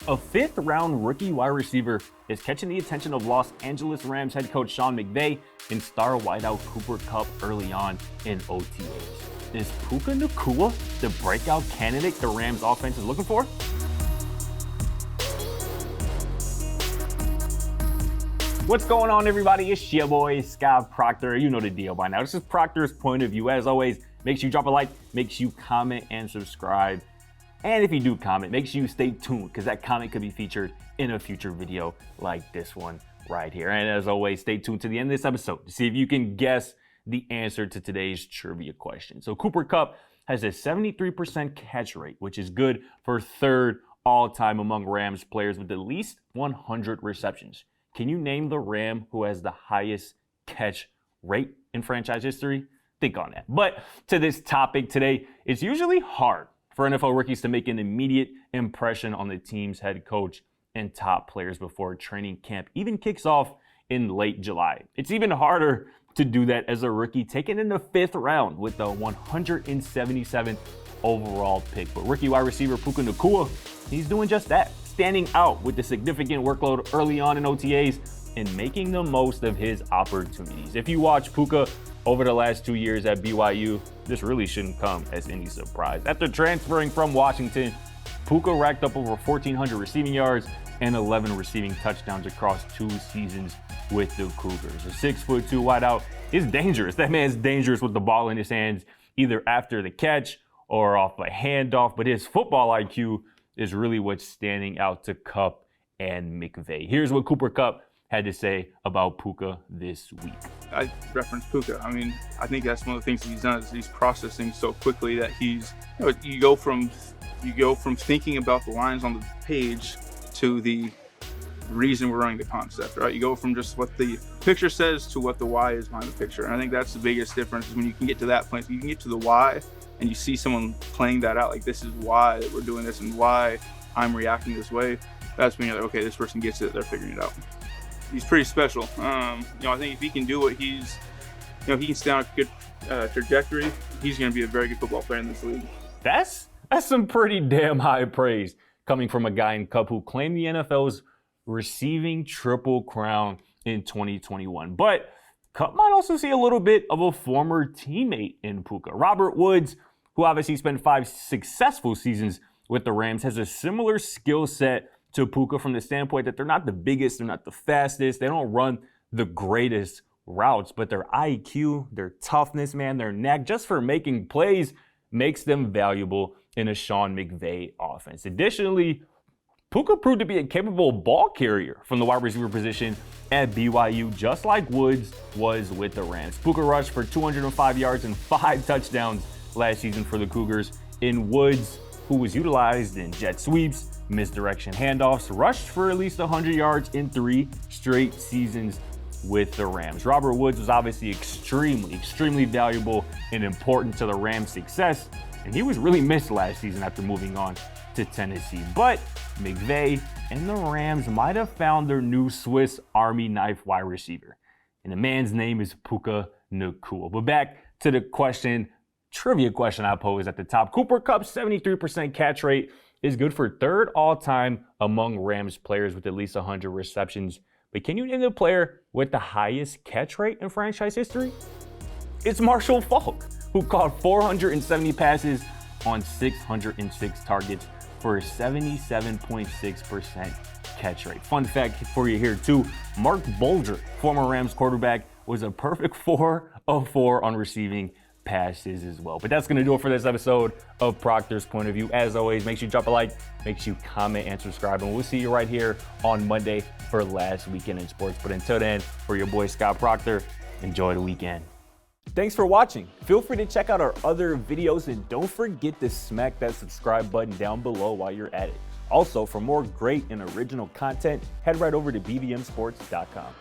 A fifth-round rookie wide receiver is catching the attention of Los Angeles Rams head coach Sean McVay and star wideout Cooper Kupp early on in OTAs. Is Puka Nacua the breakout candidate the Rams offense is looking for? What's going on, everybody? It's your boy, Scott Procter. You know the deal by now. This is Procter's point of view. As always, make sure you drop a like, make sure you comment and subscribe. And if you do comment, make sure you stay tuned because that comment could be featured in a future video like this one right here. And as always, stay tuned to the end of this episode to see if you can guess the answer to today's trivia question. So Cooper Kupp has a 73% catch rate, which is good for third all-time among Rams players with at least 100 receptions. Can you name the Ram who has the highest catch rate in franchise history? Think on that. But to this topic today, it's usually hard for NFL rookies to make an immediate impression on the team's head coach and top players before training camp even kicks off in late July. It's even harder to do that as a rookie taken in the fifth round with the 177th overall pick. But rookie wide receiver Puka Nacua, he's doing just that, standing out with the significant workload early on in OTAs and making the most of his opportunities. If you watch Puka over the last 2 years at BYU, this really shouldn't come as any surprise. After transferring from Washington, Puka racked up over 1,400 receiving yards and 11 receiving touchdowns across 2 seasons with the Cougars. A 6'2" wideout is dangerous. That man's dangerous with the ball in his hands, either after the catch or off a handoff, but his football IQ is really what's standing out to Kupp and McVay. Here's what Cooper Kupp had to say about Puka this week. I referenced Puka. I mean, I think that's one of the things he's done is he's processing so quickly that he's, you go from thinking about the lines on the page to the reason we're running the concept, right? You go from just what the picture says to what the why is behind the picture. And I think that's the biggest difference is when you can get to that point, you can get to the why and you see someone playing that out, like this is why we're doing this and why I'm reacting this way. That's when you're like, okay, this person gets it, they're figuring it out. He's pretty special. I think if he can do what he can stay on a good trajectory, he's going to be a very good football player in this league. That's some pretty damn high praise coming from a guy in Kupp who claimed the NFL's receiving triple crown in 2021. But Kupp might also see a little bit of a former teammate in Puka. Robert Woods, who obviously spent 5 successful seasons with the Rams, has a similar skill set to Puka from the standpoint that they're not the biggest, they're not the fastest, they don't run the greatest routes, but their IQ, their toughness, man, their knack just for making plays makes them valuable in a Sean McVay offense. Additionally, Puka proved to be a capable ball carrier from the wide receiver position at BYU, just like Woods was with the Rams. Puka rushed for 205 yards and 5 touchdowns last season for the Cougars. In Woods, who was utilized in jet sweeps, misdirection handoffs, rushed for at least 100 yards in 3 straight seasons with the Rams. Robert Woods was obviously extremely valuable and important to the Rams' success, and he was really missed last season after moving on to Tennessee. But McVay and the Rams might have found their new Swiss Army knife wide receiver, and the man's name is Puka Nacua. But back to the trivia question I posed at the top. Cooper Kupp's 73% catch rate is good for third all-time among Rams players with at least 100 receptions. But can you name the player with the highest catch rate in franchise history? It's Marshall Faulk, who caught 470 passes on 606 targets for a 77.6% catch rate. Fun fact for you here too, Mark Bulger, former Rams quarterback, was a perfect 4 of 4 on receiving passes as well. But that's going to do it for this episode of Procter's Point of View. As always, make sure you drop a like, make sure you comment and subscribe, and we'll see you right here on Monday for Last Weekend in Sports. But until then, for your boy Scott Procter, enjoy the weekend. Thanks for watching. Feel free to check out our other videos and don't forget to smack that subscribe button down below while you're at it. Also, for more great and original content, head right over to bbmsports.com.